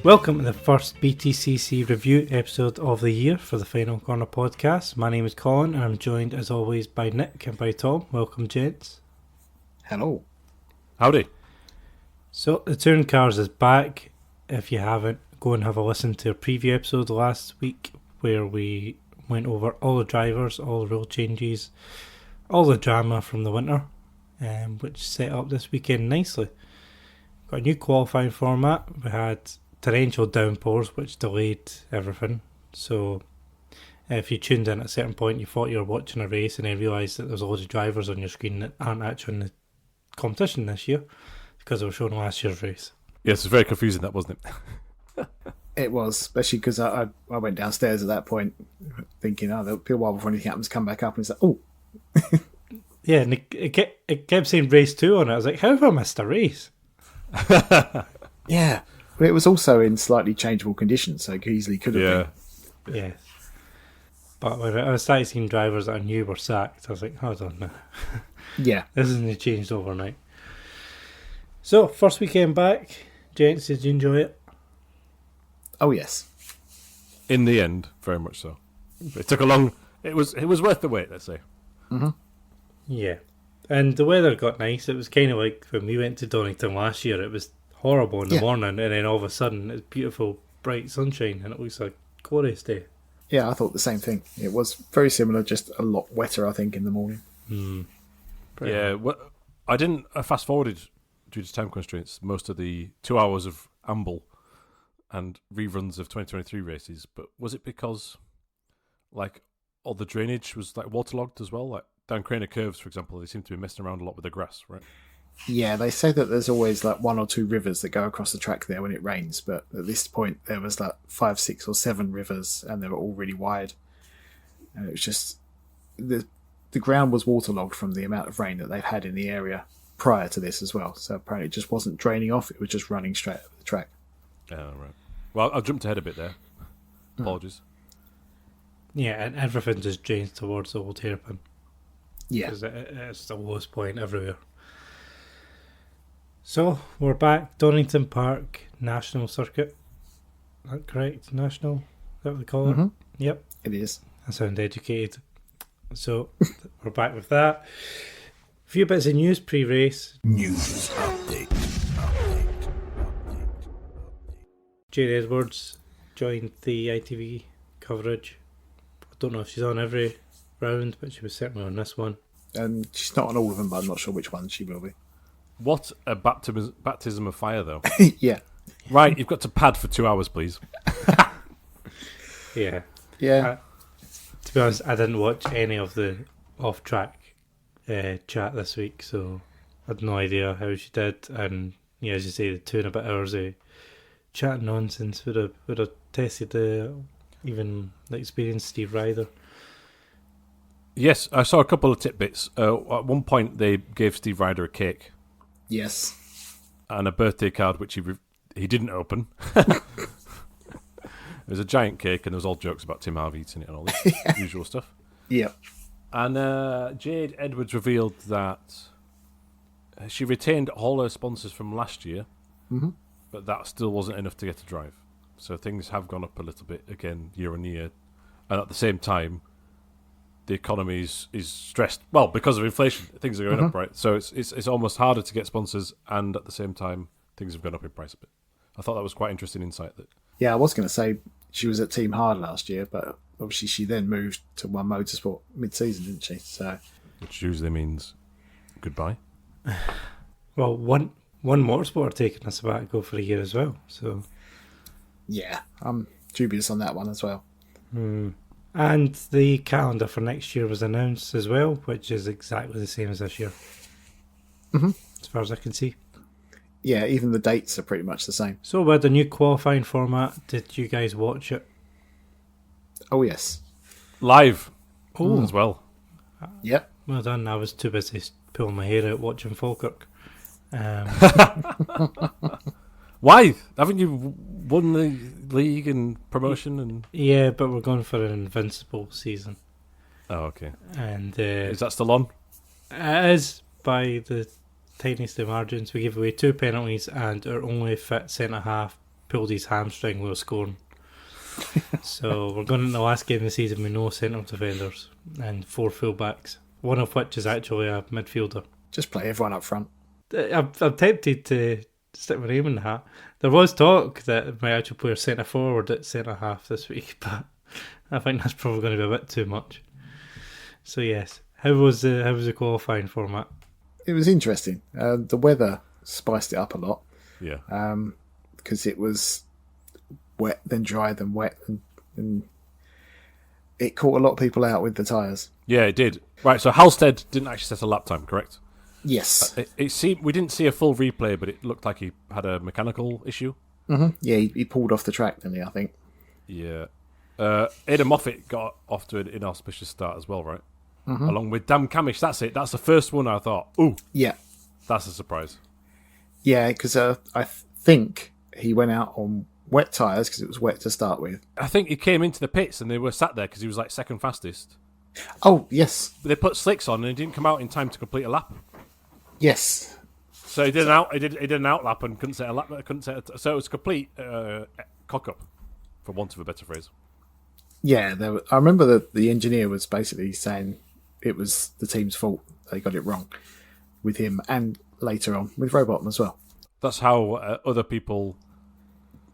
Welcome to the first BTCC review episode of the year for the Final Corner podcast. My name is Colin and I'm joined as always by Nick and by Tom. Welcome, gents. Hello. Howdy. So the Touring Cars is back. If you haven't, go and have a listen to our preview episode last week where we went over all the drivers, all the rule changes, all the drama from the winter, which set up this weekend nicely. Got a new qualifying format. We had torrential downpours which delayed everything, so if you tuned in at a certain point you thought you were watching a race and then realised that there's a load of drivers on your screen that aren't actually in the competition this year because they were showing last year's race. Yes, it was very confusing, that, wasn't it? It was, especially because I went downstairs at that point thinking, there'll be a while before anything happens, come back up and it's like, oh. Yeah, and it kept saying race 2 on it. I was like, how have I missed a race? Yeah. But it was also in slightly changeable conditions, so it easily could have been. Yeah. But when I started seeing drivers that I knew were sacked, I was like, hold on now. Yeah. This isn't changed overnight. So, first weekend back. Gents, did you enjoy it? Oh, yes. In the end, very much so. It took a long... It was worth the wait, let's say. Mm-hmm. Yeah. And the weather got nice. It was kind of like when we went to Donington last year. It was horrible in the morning, and then all of a sudden it's beautiful, bright sunshine, and it looks like a glorious day. Yeah, I thought the same thing. It was very similar, just a lot wetter, I think, in the morning. Yeah, I didn't fast forwarded due to time constraints most of the 2 hours of amble and reruns of 2023 races, but was it because like all the drainage was like waterlogged as well? Like down Craner Curves, for example, they seem to be messing around a lot with the grass, right? Yeah, they say that there's always like 1 or 2 rivers that go across the track there when it rains, but at this point there was like 5, 6 or 7 rivers and they were all really wide. And it was just... The ground was waterlogged from the amount of rain that they've had in the area prior to this as well. So apparently it just wasn't draining off, it was just running straight over the track. Oh, right. Well, I jumped ahead a bit there. Apologies. Yeah, and everything just drains towards the old hairpin. Yeah. Because it's the lowest point everywhere. So, we're back. Donington Park National Circuit. Is that correct? National? Is that what they call it? Yep. It is. I sound educated. So, we're back with that. A few bits of news pre-race. News update. Jade Edwards joined the ITV coverage. I don't know if she's on every round, but she was certainly on this one. And she's not on all of them, but I'm not sure which one she will be. What a baptism of fire, though. Yeah. Right, you've got to pad for 2 hours, please. Yeah. Yeah. To be honest, I didn't watch any of the off-track chat this week, so I had no idea how she did. And yeah, as you say, the 2.5 hours of chat nonsense would have tested even the experienced Steve Ryder. Yes, I saw a couple of tidbits. At one point, they gave Steve Ryder a cake. Yes. And a birthday card, which he didn't open. It was a giant cake, and there was all jokes about Tim Harvey eating it and all this usual stuff. Yep. And Jade Edwards revealed that she retained all her sponsors from last year, but that still wasn't enough to get a drive. So things have gone up a little bit again year on year, and at the same time, the economy is stressed. Well, because of inflation, things are going up, right? So it's almost harder to get sponsors, and at the same time, things have gone up in price a bit. I thought that was quite interesting insight. Yeah, I was going to say she was at Team Hard last year, but obviously she then moved to One Motorsport mid-season, didn't she? So, which usually means goodbye. Well, one Motorsport are taking a sabbatical for a year as well. So yeah, I'm dubious on that one as well. And the calendar for next year was announced as well, which is exactly the same as this year. As far as I can see. Yeah, even the dates are pretty much the same. So with the new qualifying format, did you guys watch it? Oh, yes. Live as well. Yep. Well done. I was too busy pulling my hair out watching Falkirk. Why? Haven't you won the league and promotion? And Yeah, but we're going for an invincible season. Oh, okay. And is that still on? It is by the tiniest of margins. We gave away 2 penalties and our only fit centre-half pulled his hamstring while scoring. So we're going into the last game of the season with no centre defenders and 4 fullbacks, one of which is actually a midfielder. Just play everyone up front. I'm tempted to stick my name in the hat. There was talk that I might actually play a centre forward at centre half this week, but I think that's probably going to be a bit too much. So yes, how was the qualifying format? It was interesting. The weather spiced it up a lot. Yeah. Because it was wet, then dry, then wet, and it caught a lot of people out with the tyres. Yeah, it did. Right, so Halstead didn't actually set a lap time, correct? Yes. It seemed we didn't see a full replay, but it looked like he had a mechanical issue. Mm-hmm. Yeah, he pulled off the track, didn't he, I think? Yeah. Aiden Moffat got off to an inauspicious start as well, right? Mm-hmm. Along with Dan Camish, that's it. That's the first one I thought, ooh, yeah, that's a surprise. Yeah, because I think he went out on wet tyres because it was wet to start with. I think he came into the pits and they were sat there because he was like second fastest. Oh, yes. But they put slicks on and he didn't come out in time to complete a lap. Yes. So he did an out lap and couldn't set a lap. So it was a complete cock up, for want of a better phrase. Yeah, I remember that the engineer was basically saying it was the team's fault. They got it wrong with him and later on with Rowbottom as well. That's how other people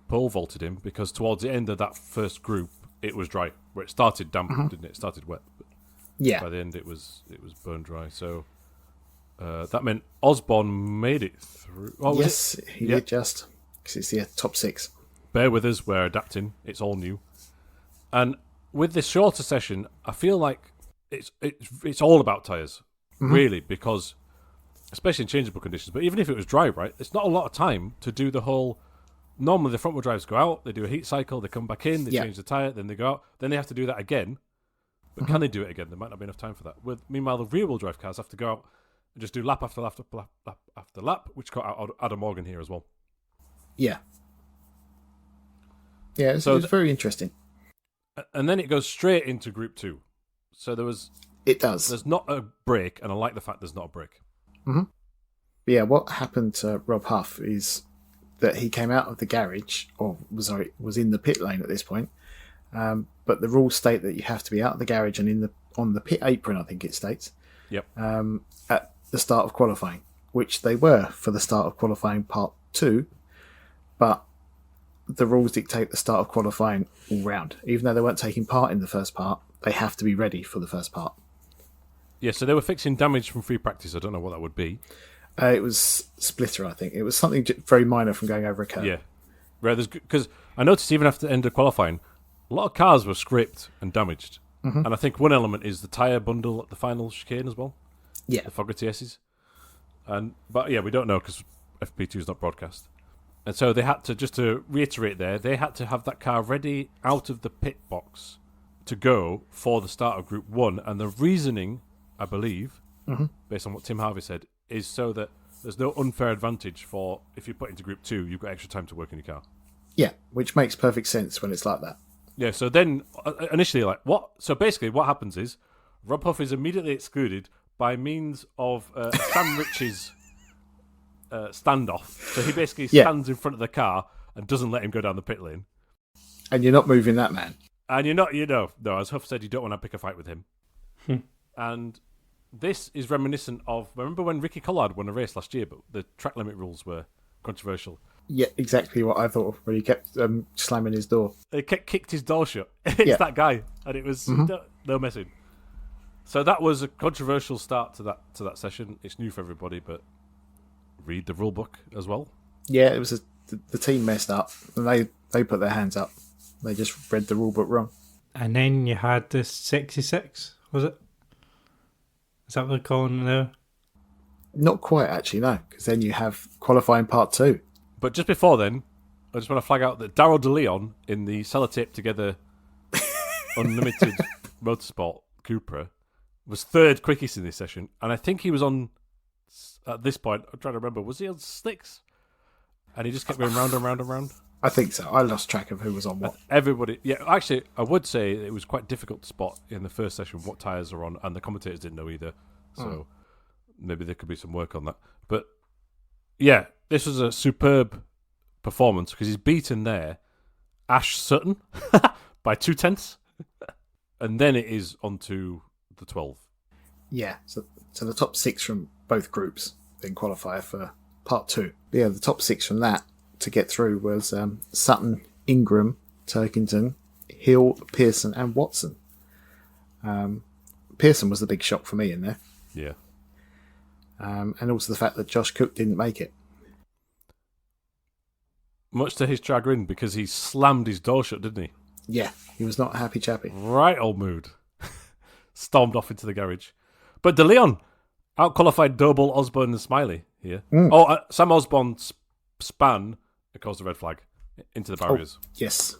pole vaulted him, because towards the end of that first group, it was dry. Where it started damp, didn't it? It started wet. But yeah. By the end, it was bone dry. So that meant Osborne made it through. Oh, yes, he did just. Because it's the top 6. Bear with us, we're adapting. It's all new. And with this shorter session, I feel like it's all about tyres, really, because especially in changeable conditions. But even if it was dry, right, it's not a lot of time to do the whole. Normally, the front wheel drives go out, they do a heat cycle, they come back in, they change the tyre, then they go out, then they have to do that again. But can they do it again? There might not be enough time for that. Meanwhile, the rear wheel drive cars have to go out and just do lap after lap after lap, which caught out Adam Morgan here as well. Yeah. Yeah, it's very interesting. And then it goes straight into Group 2. So It does. There's not a break, and I like the fact there's not a break. Mm-hmm. Yeah, what happened to Rob Huff is that he came out of the garage, was in the pit lane at this point. But the rules state that you have to be out of the garage and on the pit apron, I think it states. Yep. At the start of qualifying, which they were for the start of qualifying part 2, but the rules dictate the start of qualifying all round. Even though they weren't taking part in the first part, they have to be ready for the first part. Yeah, so they were fixing damage from free practice. I don't know what that would be. It was splitter, I think. It was something very minor from going over a curb. Yeah. Because I noticed even after the end of qualifying, a lot of cars were scraped and damaged. Mm-hmm. And I think one element is the tyre bundle at the final chicane as well. Yeah. The Fogarty S's. But yeah, we don't know because FP2 is not broadcast. And so they had to, just to reiterate there, they had to have that car ready out of the pit box to go for the start of Group 1. And the reasoning, I believe, based on what Tim Harvey said, is so that there's no unfair advantage for if you put into Group 2, you've got extra time to work in your car. Yeah, which makes perfect sense when it's like that. Yeah, so then, initially, like, what? So basically, what happens is, Rob Huff is immediately excluded by means of Sam Rich's standoff. So he basically stands in front of the car and doesn't let him go down the pit lane. And you're not moving that man. And you're not, no, as Huff said, you don't want to pick a fight with him. And this is reminiscent of, remember when Ricky Collard won a race last year, but the track limit rules were controversial. Yeah, exactly what I thought when he kept slamming his door. He kicked his door shut. It's that guy. And it was no messing. So that was a controversial start to that session. It's new for everybody, but read the rule book as well. Yeah, it was the team messed up, and they put their hands up. They just read the rule book wrong. And then you had the 66, was it? Is that what they're calling it now? Not quite, actually, no, because then you have qualifying part 2. But just before then, I just want to flag out that Darryl De Leon in the sellotape together Unlimited Motorsport Cupra was third quickest in this session, and I think he was on, at this point, I'm trying to remember, was he on slicks? And he just kept going round and round and round? I think so. I lost track of who was on what. Everybody, yeah, actually, I would say it was quite difficult to spot in the first session what tyres are on, and the commentators didn't know either, so maybe there could be some work on that. But yeah, this was a superb performance because he's beaten there Ash Sutton by 2/10, and then it is on to the 12. Yeah, so the top 6 from both groups then qualify for part 2. Yeah, the top 6 from that to get through was Sutton, Ingram, Turkington, Hill, Pearson, and Watson. Pearson was the big shock for me in there. Yeah. And also the fact that Josh Cook didn't make it. Much to his chagrin, because he slammed his door shut, didn't he? Yeah, he was not a happy chappy. Right old mood. Stormed off into the garage. But De Leon out-qualified Doble, Osborne and Smiley here. Sam Osborne span, it caused a red flag, into the barriers. Yes.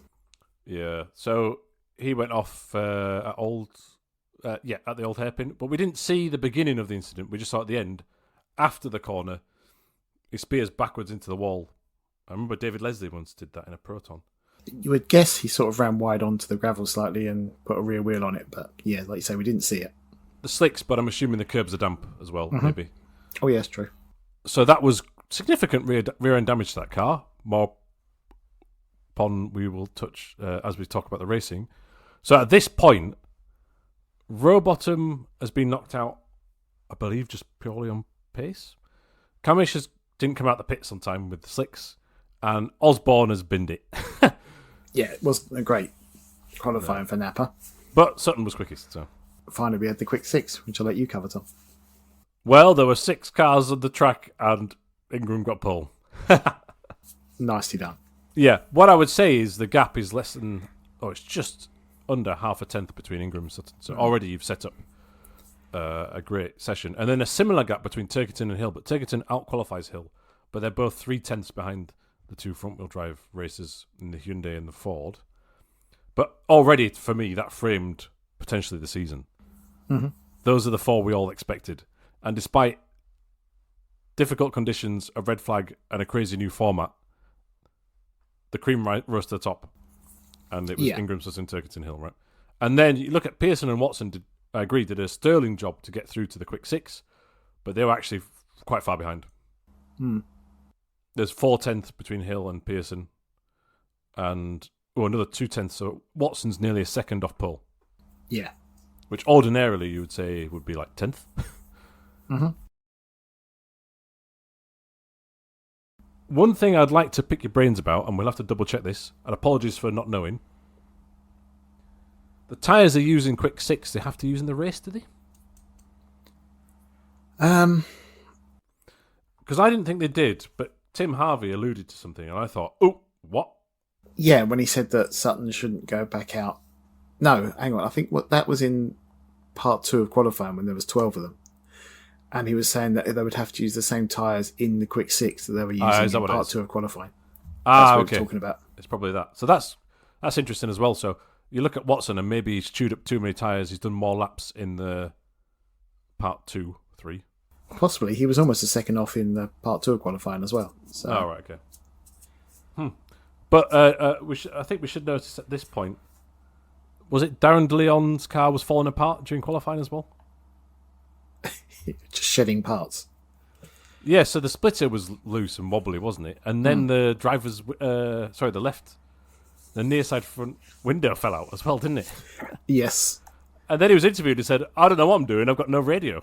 Yeah, so he went off at the old hairpin, but we didn't see the beginning of the incident. We just saw at the end, after the corner, he spears backwards into the wall. I remember David Leslie once did that in a Proton. You would guess he sort of ran wide onto the gravel slightly and put a rear wheel on it, but yeah, like you say, we didn't see it. The slicks, but I'm assuming the curbs are damp as well, maybe. Oh, yes, true. So that was significant rear end damage to that car. More upon we will touch as we talk about the racing. So at this point, Rowbottom has been knocked out, I believe, just purely on pace. Camish didn't come out the pits on time with the slicks, and Osborne has binned it. Yeah, it wasn't a great qualifying for Napa. But Sutton was quickest, so. Finally, we had the quick 6, which I'll let you cover, Tom. Well, there were 6 cars on the track, and Ingram got pole. Nicely done. Yeah, what I would say is the gap is less than... it's just under half a tenth between Ingram and Sutton. So already you've set up a great session. And then a similar gap between Turkington and Hill, but Turkington out-qualifies Hill. But they're both 3/10 behind the 2 front-wheel drive races in the Hyundai and the Ford. But already, for me, that framed potentially the season. Mm-hmm. Those are the 4 we all expected. And despite difficult conditions, a red flag, and a crazy new format, the cream rose to the top. And it was Ingram, Sutton, Turkington, Hill, right? And then you look at Pearson and Watson, did a sterling job to get through to the quick 6, but they were actually quite far behind. There's 4/10 between Hill and Pearson, and another 2/10. So Watson's nearly a second off pole. Yeah. Which ordinarily you would say would be like 10th. Mm-hmm. One thing I'd like to pick your brains about, and we'll have to double check this, and apologies for not knowing. The tyres they use in quick 6, they have to use in the race, do they? Because I didn't think they did, but Tim Harvey alluded to something, and I thought, oh, what? Yeah, when he said that Sutton shouldn't go back out. No, hang on. I think that was in part 2 of qualifying when there was 12 of them. And he was saying that they would have to use the same tyres in the quick 6 that they were using in part 2 of qualifying. That's what okay. we're talking about. It's probably that. So that's interesting as well. So you look at Watson, and maybe he's chewed up too many tyres. He's done more laps in the part 2, 3. Possibly. He was almost a second off in the part 2 of qualifying as well. So. Oh, right, okay. But I think we should notice at this point, was it Darren DeLeon's car was falling apart during qualifying as well? Just shedding parts. Yeah, so the splitter was loose and wobbly, wasn't it? And then the driver's, the near side front window fell out as well, didn't it? Yes. And then he was interviewed and said, I don't know what I'm doing, I've got no radio.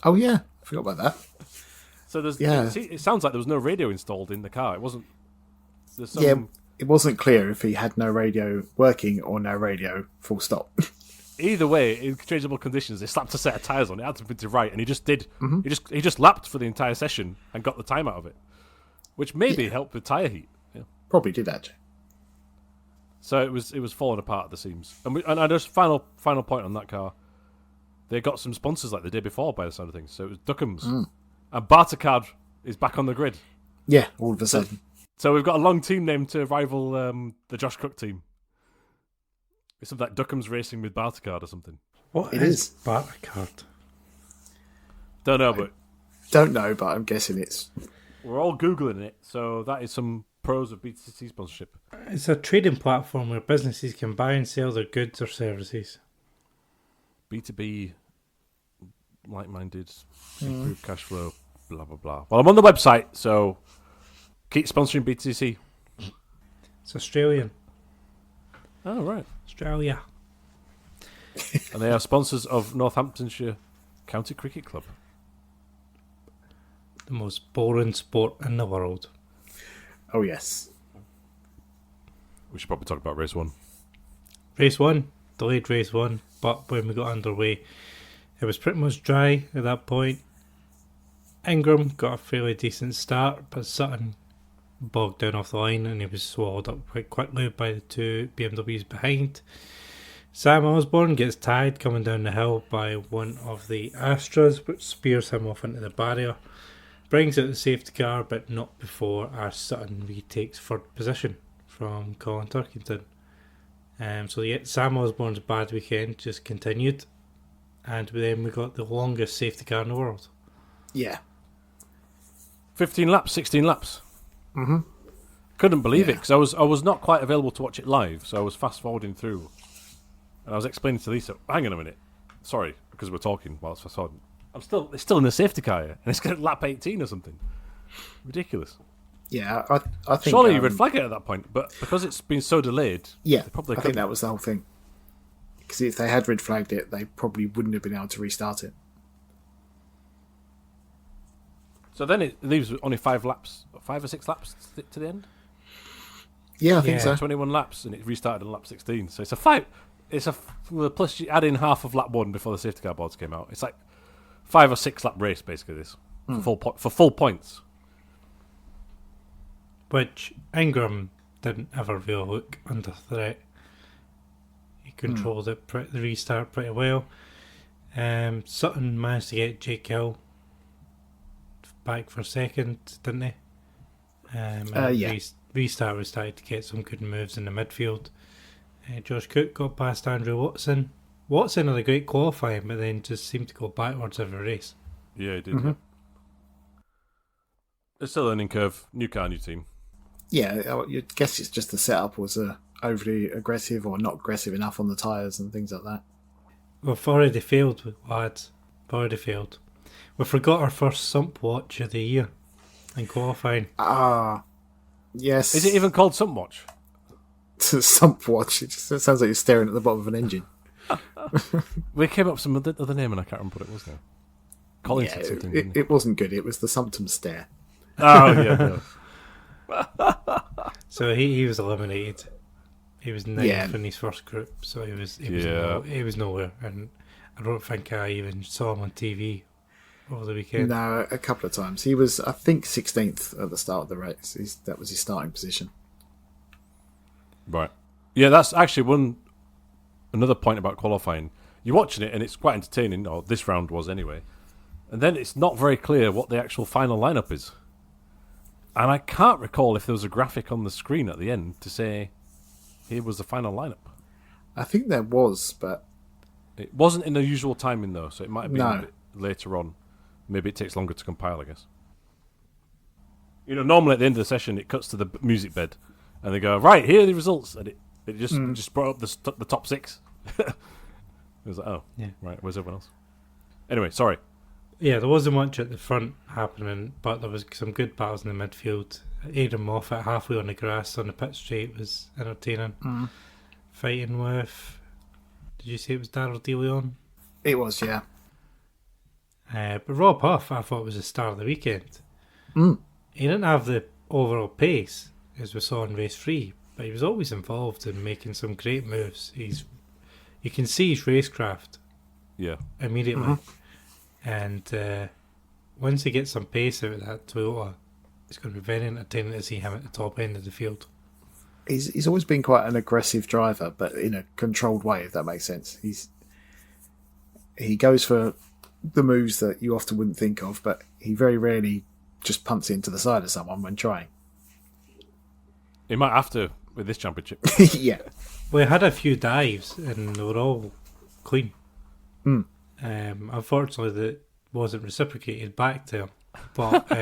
Oh, yeah. I forgot about that. So it sounds like there was no radio installed in the car. It wasn't... It wasn't clear if he had no radio working or no radio, full stop. Either way, in changeable conditions, they slapped a set of tyres on it, had something to write, and he just did. He just lapped for the entire session and got the time out of it, which maybe helped with tyre heat. Yeah. Probably did, actually. So it was falling apart at the seams. And I just final point on that car. They got some sponsors like the day before, by the sound of things. So it was Duckham's, and Bartercard is back on the grid. Yeah, all of a sudden. So we've got a long team name to rival the Josh Cook team. It's something like Duckham's racing with Bartercard or something. What is Bartercard? Don't know, but I'm guessing it's... We're all Googling it, so that is some pros of BTCC sponsorship. It's a trading platform where businesses can buy and sell their goods or services. B2B, like-minded, improve cash flow, blah, blah, blah. Well, I'm on the website, so Keep sponsoring BTCC. It's Australian. Oh, right. Australia. And they are sponsors of Northamptonshire County Cricket Club. The most boring sport in the world. Oh, yes. We should probably talk about race 1. Race 1. Delayed race 1. But when we got underway, it was pretty much dry at that point. Ingram got a fairly decent start, but Sutton bogged down off the line and he was swallowed up quite quickly by the two BMWs behind. Sam Osborne gets tied coming down the hill by one of the Astras, which spears him off into the barrier. Brings out the safety car, but not before our Sutton retakes third position from Colin Turkington. So yeah, Sam Osborne's bad weekend just continued, and then we got the longest safety car in the world. Yeah. 15 laps, 16 laps. Mm-hmm. Couldn't believe it, because I was not quite available to watch it live, so I was fast forwarding through. And I was explaining to Lisa, hang on a minute. Sorry, because we're talking while it's fast forwarding. It's still in the safety car here, and it's got lap 18 or something. Ridiculous. Yeah, I think... Surely you would flag it at that point, but because it's been so delayed... Yeah, they probably I think that was the whole thing. Because if they had red flagged it, they probably wouldn't have been able to restart it. So then it leaves only 5 or 6 laps to the end? Yeah, I think so. 21 laps, and it restarted on lap 16. So it's a 5... plus you add in half of lap 1 before the safety car boards came out. It's like 5 or 6 lap race, basically, this. For full points. Which Ingram didn't ever really look under threat. He controlled the restart pretty well. Sutton managed to get Jake Hill back for second, didn't he? Yeah. Restart was started to get some good moves in the midfield. Josh Cook got past Andrew Watson. Watson had a great qualifying, but then just seemed to go backwards every race. Yeah, he did. Mm-hmm. It's still a learning curve. New car, new team. Yeah, I guess it's just the setup was overly aggressive or not aggressive enough on the tyres and things like that. We've already failed, lads. We've already failed. We forgot our first sump watch of the year in qualifying. Yes. Is it even called sump watch? Sump watch. It sounds like you're staring at the bottom of an engine. We came up with some other name and I can't remember what it was now. Colin said something. It wasn't good. It was the Sumptum stare. Oh, yeah. No. So he was eliminated. He was ninth in his first group, so he was nowhere, and I don't think I even saw him on TV over the weekend. No, a couple of times. He was, I think, 16th at the start of the race. That was his starting position. Right. Yeah, that's actually another point about qualifying. You're watching it and it's quite entertaining, or this round was anyway, and then it's not very clear what the actual final lineup is. And I can't recall if there was a graphic on the screen at the end to say, here was the final lineup. I think there was, but... It wasn't in the usual timing, though, so it might have been a No. bit later on. Maybe it takes longer to compile, I guess. You know, normally at the end of the session, it cuts to the music bed, and they go, right, here are the results. And it just brought up the top 6. It was like, oh, yeah, right, where's everyone else? Anyway, sorry. Yeah, there wasn't much at the front happening, but there was some good battles in the midfield. Aiden Moffat halfway on the grass on the pit straight was entertaining. Fighting with, did you say it was Darryl De Leon? It was, yeah. But Rob Huff, I thought, was the star of the weekend. He didn't have the overall pace, as we saw in race 3, but he was always involved in making some great moves. You can see his racecraft immediately. And once he gets some pace out of that Toyota, it's going to be very entertaining to see him at the top end of the field. He's always been quite an aggressive driver, but in a controlled way, if that makes sense. He goes for the moves that you often wouldn't think of, but he very rarely just punts into the side of someone when trying. He might have to with this championship. Yeah. We had a few dives, and they were all clean. Unfortunately, that wasn't reciprocated back to him. But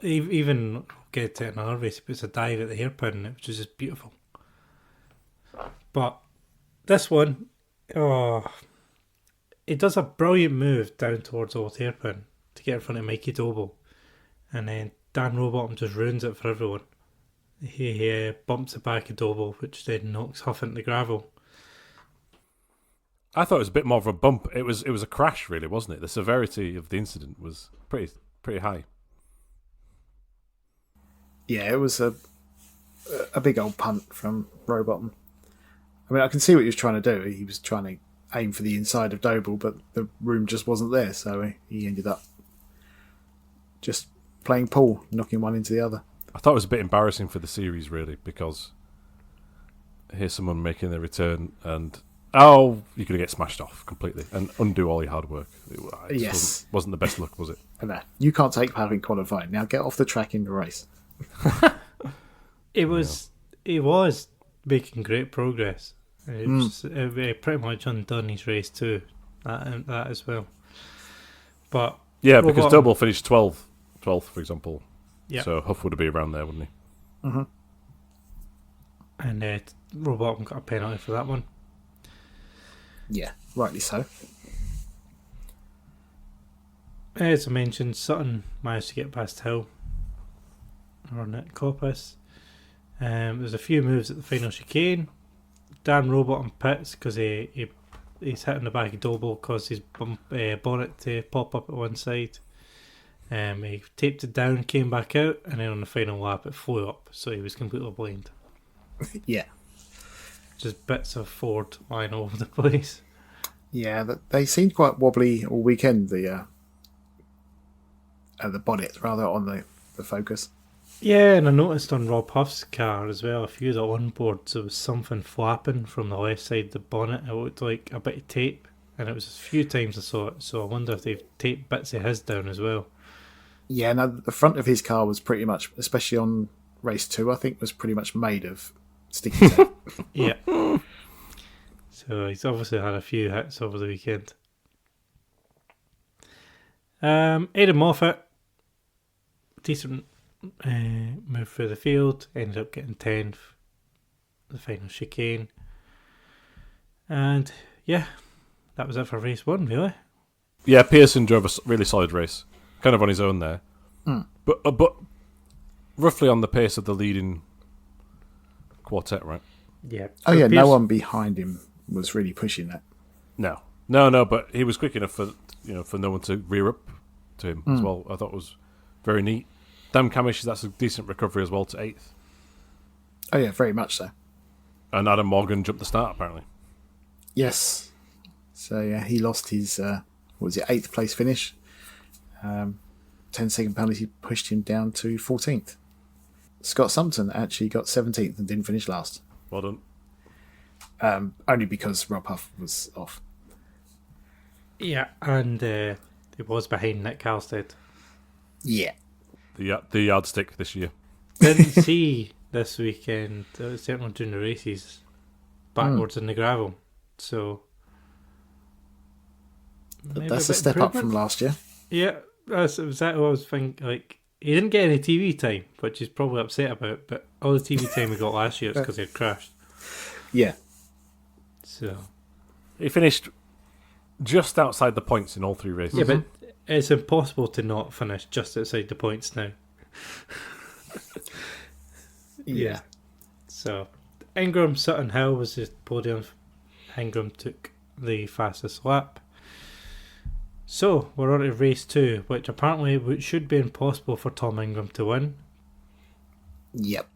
even get to another race, he puts a dive at the hairpin, which is just beautiful. But this one, he does a brilliant move down towards Old Hairpin to get in front of Mikey Doble, and then Dan Rowbottom just ruins it for everyone. He bumps it back a double, which then knocks Huff into the gravel. I thought it was a bit more of a bump. It was a crash, really, wasn't it? The severity of the incident was pretty high. Yeah, it was a big old punt from Rowbottom. I mean, I can see what he was trying to do. He was trying to aim for the inside of Doble, but the room just wasn't there, so he ended up just playing pool, knocking one into the other. I thought it was a bit embarrassing for the series, really, because here's someone making their return and, you're going to get smashed off completely and undo all your hard work. It Yes. wasn't the best look, was it? And you can't take part in qualifying. Now get off the track in the race. He was making great progress. It pretty much undone his race too, that as well. But yeah, because Doble finished 12th, for example. Yeah. So Huff would be around there, wouldn't he? Mm-hmm. And Rowbottom got a penalty for that one. Yeah, rightly so. As I mentioned, Sutton managed to get past Hill or Nick Coppice. There's a few moves at the final chicane. Dan Rowbottom pits because he's hitting the back of Doble, caused his bonnet to pop up at one side. He taped it down, came back out, and then on the final lap it flew up, so he was completely blind. Yeah. Just bits of Ford lying all over the place. Yeah, they seemed quite wobbly all weekend, the bonnet, rather, on the Focus. Yeah, and I noticed on Rob Huff's car as well, a few of the onboards, there was something flapping from the left side of the bonnet. It looked like a bit of tape, and it was a few times I saw it, so I wonder if they've taped bits of his down as well. Yeah, no, the front of his car was pretty much, especially on race 2, I think, was pretty much made of sticky tape. Yeah. So he's obviously had a few hits over the weekend. Aiden Moffat, decent move through the field, ended up getting 10th, the final chicane. And yeah, that was it for race 1, really. Yeah, Pearson drove a really solid race, kind of on his own there. But roughly on the pace of the leading quartet, right? Yeah. Oh yeah, no one behind him was really pushing that. No, but he was quick enough for no one to rear up to him as well. I thought it was very neat. Dan Camish, that's a decent recovery as well to 8th. Oh yeah, very much so. And Adam Morgan jumped the start apparently. Yes. So yeah, he lost his 8th place finish. 10-second penalty pushed him down to 14th. Scott Sumpton actually got 17th and didn't finish last. Well done. Only because Rob Huff was off. Yeah, and it was behind Nick Halstead. Yeah. The yardstick this year. Didn't see this weekend, certainly during the races, backwards in the gravel. So that's a step up from last year. Yeah, that's exactly what I was thinking. Like, he didn't get any TV time, which he's probably upset about, but all the TV time he got last year is because he had crashed. Yeah. So he finished just outside the points in all 3 races. Yeah, but it's impossible to not finish just outside the points now. Yeah. So Ingram, Sutton, Hill was the podium. Ingram took the fastest lap. So we're on to race 2, which apparently should be impossible for Tom Ingram to win. Yep.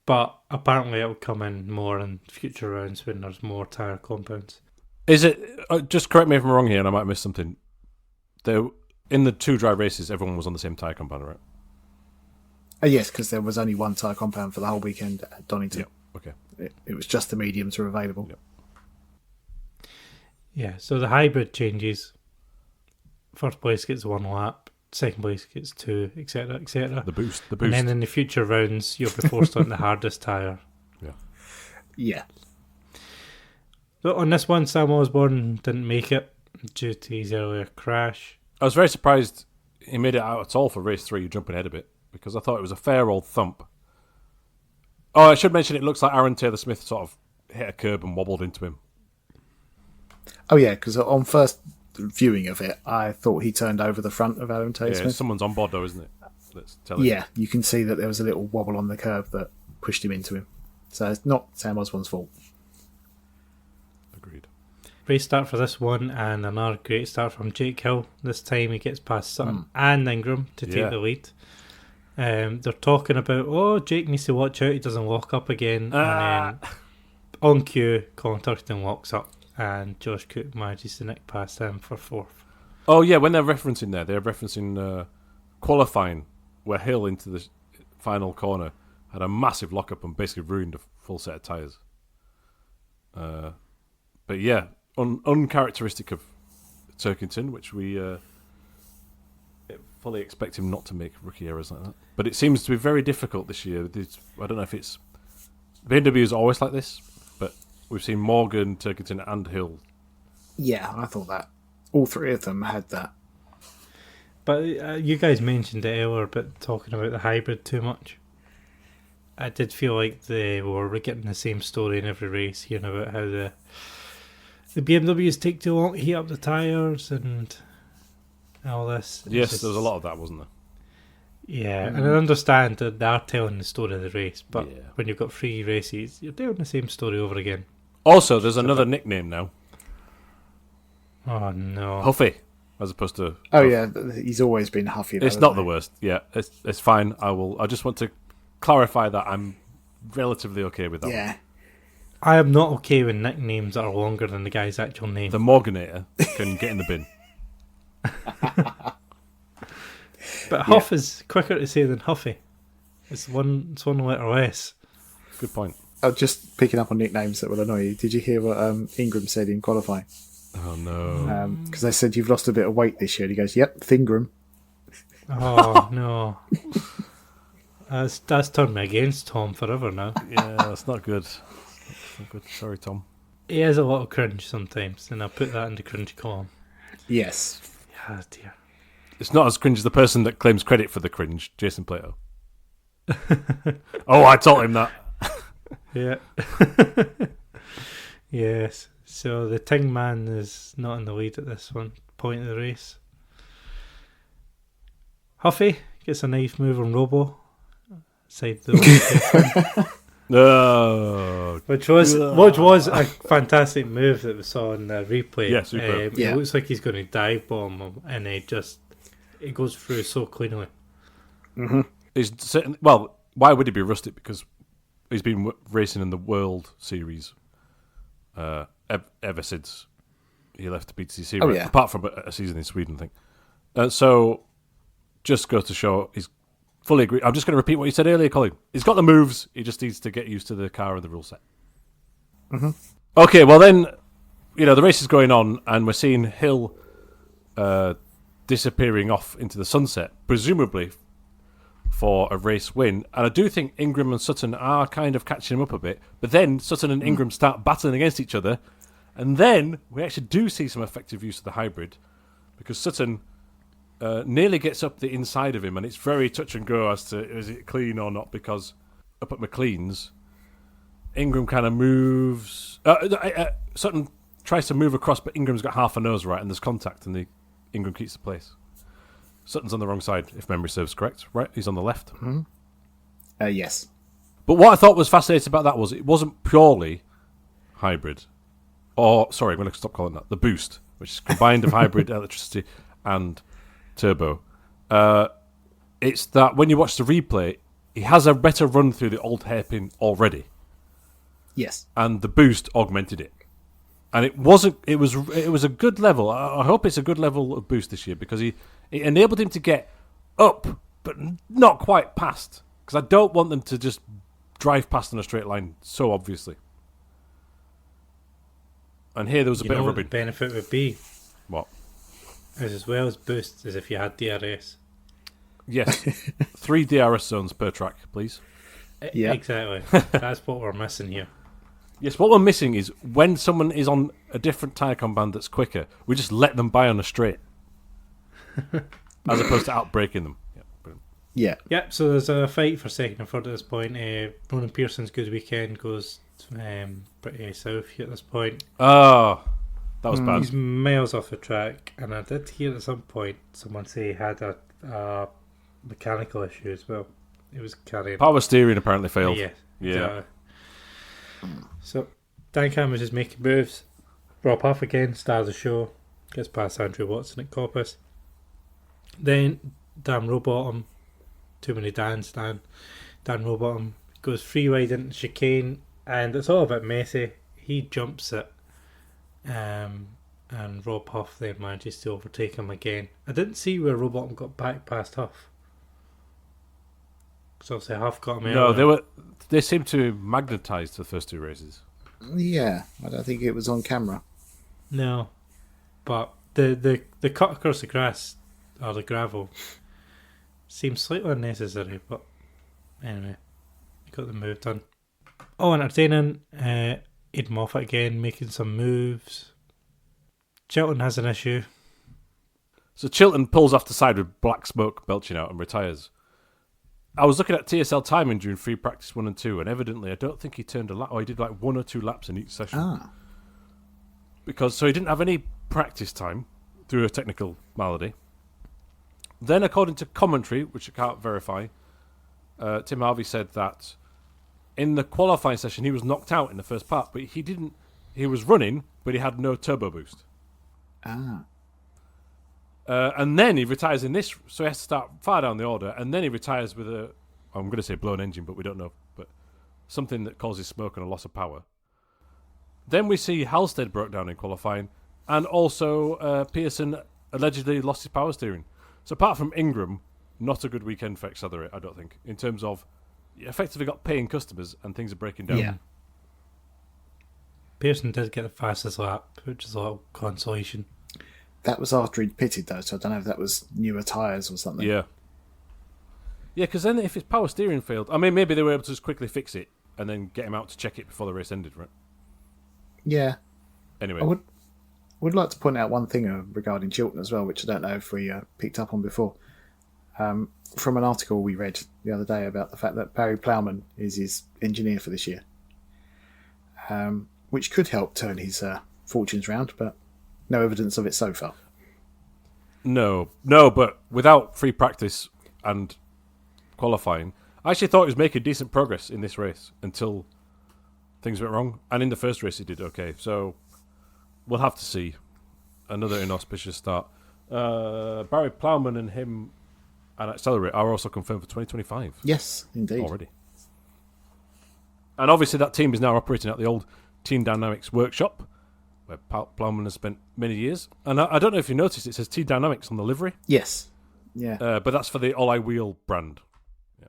But apparently it'll come in more in future rounds when there's more tyre compounds. Is it? Just correct me if I'm wrong here, and I might miss something. In the 2 dry races, everyone was on the same tyre compound, right? Yes, because there was only one tyre compound for the whole weekend at Donington. Yep. Okay. It was just the mediums were available. Yep. Yeah, so the hybrid changes. First place gets 1 lap, second place gets 2, etc., etc. The boost. And then in the future rounds, you'll be forced on the hardest tyre. Yeah. So on this one, Sam Osborne didn't make it due to his earlier crash. I was very surprised he made it out at all for race 3, jumping ahead a bit, because I thought it was a fair old thump. Oh, I should mention it looks like Aaron Taylor-Smith sort of hit a curb and wobbled into him. Oh yeah, because on first viewing of it, I thought he turned over the front of Aaron Taylor-Smith. Yeah, someone's on board though, isn't it? that's telling. Yeah, you can see that there was a little wobble on the curb that pushed him into him. So it's not Sam Osborne's fault. Agreed. Great start for this one, and another great start from Jake Hill. This time he gets past Sutton and Ingram to take the lead. They're talking about, Jake needs to watch out, he doesn't lock up again. And then on cue, Colin Turkington locks up, and Josh Cook manages to nick past him for fourth. Oh, yeah, when they're referencing there, they're referencing qualifying, where Hill into the final corner had a massive lock-up and basically ruined a full set of tyres. But yeah, uncharacteristic of Turkington, which we fully expect him not to make rookie errors like that. But it seems to be very difficult this year. I don't know if it's... BMW is always like this, but we've seen Morgan, Turkington and Hill. Yeah, I thought that. All three of them had that. But you guys mentioned it earlier, but talking about the hybrid too much. I did feel like they were getting the same story in every race, about how the BMWs take too long to heat up the tyres and all this. Yes, there was a lot of that, wasn't there? Yeah, and I understand that they are telling the story of the race, but when you've got 3 races, you're doing the same story over again. Also, there's another nickname now. Oh, no. Huffy, as opposed to... Oh, yeah, he's always been Huffy. It's not the worst. Yeah, it's fine. I just want to clarify that I'm relatively okay with that. Yeah. One. I am not okay with nicknames that are longer than the guy's actual name. The Morganator can get in the bin. But Huff is quicker to say than Huffy. It's one letter less. Good point. Just picking up on nicknames that will annoy you. Did you hear what Ingram said in qualifying? Oh, no. Because they said you've lost a bit of weight this year. And he goes, yep, Thingram. Oh, no. That's turned me against Tom forever now. Yeah, that's not good. That's not good. Sorry, Tom. He has a lot of cringe sometimes, and I'll put that in the cringe column. Yes. Yeah, dear. It's not as cringe as the person that claims credit for the cringe, Jason Plato. Oh, I told him that. Yeah. Yes. So the Ting man is not in the lead at this point of the race. Huffy gets a nice move on Robo. Side the No. which was a fantastic move that we saw in the replay. Yeah, super. It looks like he's going to dive bomb him, and it goes through so cleanly. Mm-hmm. Well, why would he be rusted? Because he's been racing in the World Series ever since he left the BTCC. Oh, yeah. Apart from a season in Sweden, I think. So, just goes to show he's fully agree. I'm just going to repeat what you said earlier, Colin. He's got the moves. He just needs to get used to the car and the rule set. Mm-hmm. Okay, well then, the race is going on, and we're seeing Hill disappearing off into the sunset, presumably for a race win. And I do think Ingram and Sutton are kind of catching him up a bit. But then Sutton and Ingram start battling against each other, and then we actually do see some effective use of the hybrid, because Sutton nearly gets up the inside of him, and it's very touch and go as to is it clean or not, because up at McLean's, Ingram kind of moves... Sutton tries to move across, but Ingram's got half a nose right, and there's contact, and Ingram keeps the place. Sutton's on the wrong side, if memory serves correct, right? He's on the left. Mm-hmm. Yes. But what I thought was fascinating about that was it wasn't purely hybrid. Sorry, I'm going to stop calling that. The boost, which is combined of hybrid, electricity, and turbo. It's that when you watch the replay, he has a better run through the old hairpin already. Yes. And the boost augmented it. And it was a good level. I hope it's a good level of boost this year, because it enabled him to get up, but not quite past. Because I don't want them to just drive past on a straight line so obviously. And here there was a bit of rubbing. The benefit would be, What? as well as boost, as if you had DRS. Yes. 3 DRS zones per track, please. Yeah. Exactly. That's what we're missing here. Yes, what we're missing is when someone is on a different tyre comband that's quicker, we just let them by on a straight. As opposed to outbraking them. Yeah, brilliant. Yeah. Yep, so there's a fight for second and third at this point. Ronan Pearson's good weekend goes pretty south here at this point. Oh, that was bad. He's miles off the track, and I did hear at some point someone say he had a mechanical issue as well. It was carrying. Power steering apparently failed. Yeah. Yeah. So Dan Cameron is making moves. Rob Huff again, star of the show, gets past Andrew Watson at Coppice. Then Dan Rowbottom, too many Dans, Dan Rowbottom goes free wide into chicane, and it's all a bit messy. He jumps it, and Rob Huff then manages to overtake him again. I didn't see where Rowbottom got back past Huff. So obviously Huff got him No, earlier. they seemed to magnetise the first two races. Yeah, I don't think it was on camera. No, but the cut across the grass or the gravel seems slightly unnecessary. But anyway, got the move done. Oh, entertaining. Aiden Moffat again making some moves. Chilton has an issue. So Chilton pulls off the side with black smoke belching out and retires. I was looking at TSL timing during free practice 1 and 2, and evidently I don't think he turned a lap, or he did like 1 or 2 laps in each session. So he didn't have any practice time through a technical malady. Then, according to commentary, which I can't verify, Tim Harvey said that in the qualifying session he was knocked out in the first part, but he didn't. He was running, but he had no turbo boost. And then he retires in this, so he has to start far down the order, and then he retires with a, I'm going to say blown engine, but we don't know, but something that causes smoke and a loss of power. Then we see Halstead broke down in qualifying, and also Pearson allegedly lost his power steering. So apart from Ingram, not a good weekend for Accelerate, I don't think, in terms of you effectively got paying customers and things are breaking down. Yeah. Pearson did get the fastest lap, which is a little consolation. That was after he'd pitted, though, so I don't know if that was newer tyres or something. Yeah. Yeah, because then if his power steering failed, I mean, maybe they were able to just quickly fix it and then get him out to check it before the race ended, right? Yeah. Anyway. I would like to point out one thing regarding Chilton as well, which I don't know if we picked up on before. From an article we read the other day about the fact that Barry Ploughman is his engineer for this year, which could help turn his fortunes round, but no evidence of it so far. No, but without free practice and qualifying, I actually thought he was making decent progress in this race until things went wrong. And in the first race he did okay, so we'll have to see. Another inauspicious start. Barry Ploughman and him and Accelerate are also confirmed for 2025. Yes, indeed. Already. And obviously that team is now operating at the old Team Dynamics workshop, where Ploughman has spent many years. And I don't know if you noticed, it says Team Dynamics on the livery. Yes. Yeah. But that's for the All I Wheel brand. Yeah.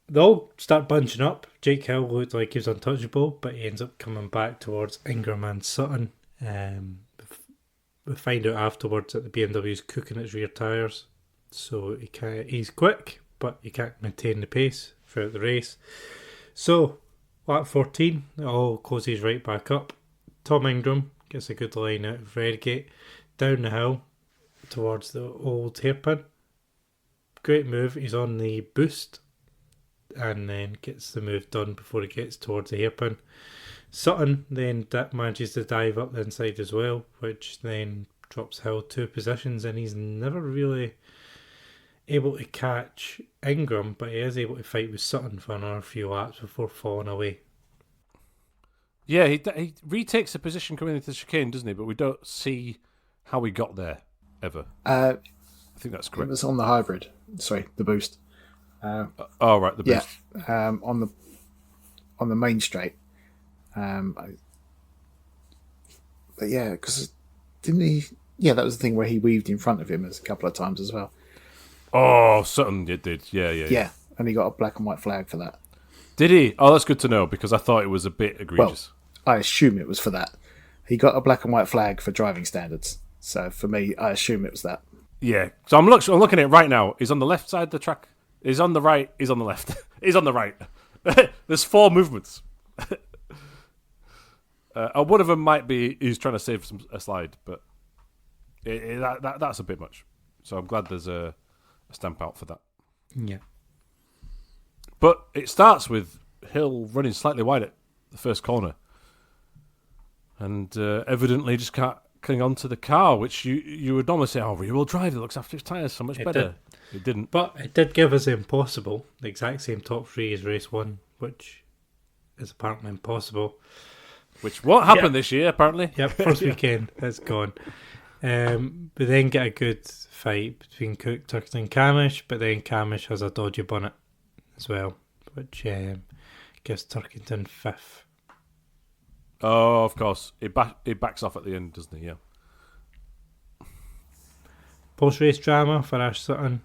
They all start bunching up. Jake Hill looked like he was untouchable, but he ends up coming back towards Ingram and Sutton. We find out afterwards that the BMW's cooking its rear tyres, so he's quick, but he can't maintain the pace throughout the race. So, lap 14, it all closes right back up. Tom Ingram gets a good line out of Redgate, down the hill towards the old hairpin. Great move, he's on the boost, and then gets the move done before he gets towards the hairpin. Sutton then manages to dive up the inside as well, which then drops Hill 2 positions, and he's never really able to catch Ingram, but he is able to fight with Sutton for another few laps before falling away. Yeah, he retakes the position coming into the chicane, doesn't he? But we don't see how he got there, ever. I think that's correct. It was on the hybrid. Sorry, the boost. Right, the boost. Yeah, on the main straight. But yeah, because didn't he? Yeah, that was the thing where he weaved in front of him a couple of times as well. Oh, Sutton did. Yeah. And he got a black and white flag for that. Did he? Oh, that's good to know, because I thought it was a bit egregious. Well, I assume it was for that. He got a black and white flag for driving standards. So for me, I assume it was that. Yeah. So I'm looking at it right now. He's on the left side of the track. He's on the right. He's on the left. He's on the right. There's 4 movements. One of them might be he's trying to save a slide, but that's a bit much. So I'm glad there's a stamp out for that. Yeah. But it starts with Hill running slightly wide at the first corner, and evidently just can't cling on to the car, which you would normally say, oh, rear-wheel drive, it looks after its tyres so much better. It didn't. But it did give us the impossible, the exact same top three as race 1, which is apparently impossible. Which won't happen this year, apparently. Yep, first weekend, it's gone. We then get a good fight between Cook, Turkington and Camish, but then Camish has a dodgy bonnet as well, which gives Turkington 5th. Oh, of course. He backs off at the end, doesn't he? Yeah. Post-race drama for Ash Sutton.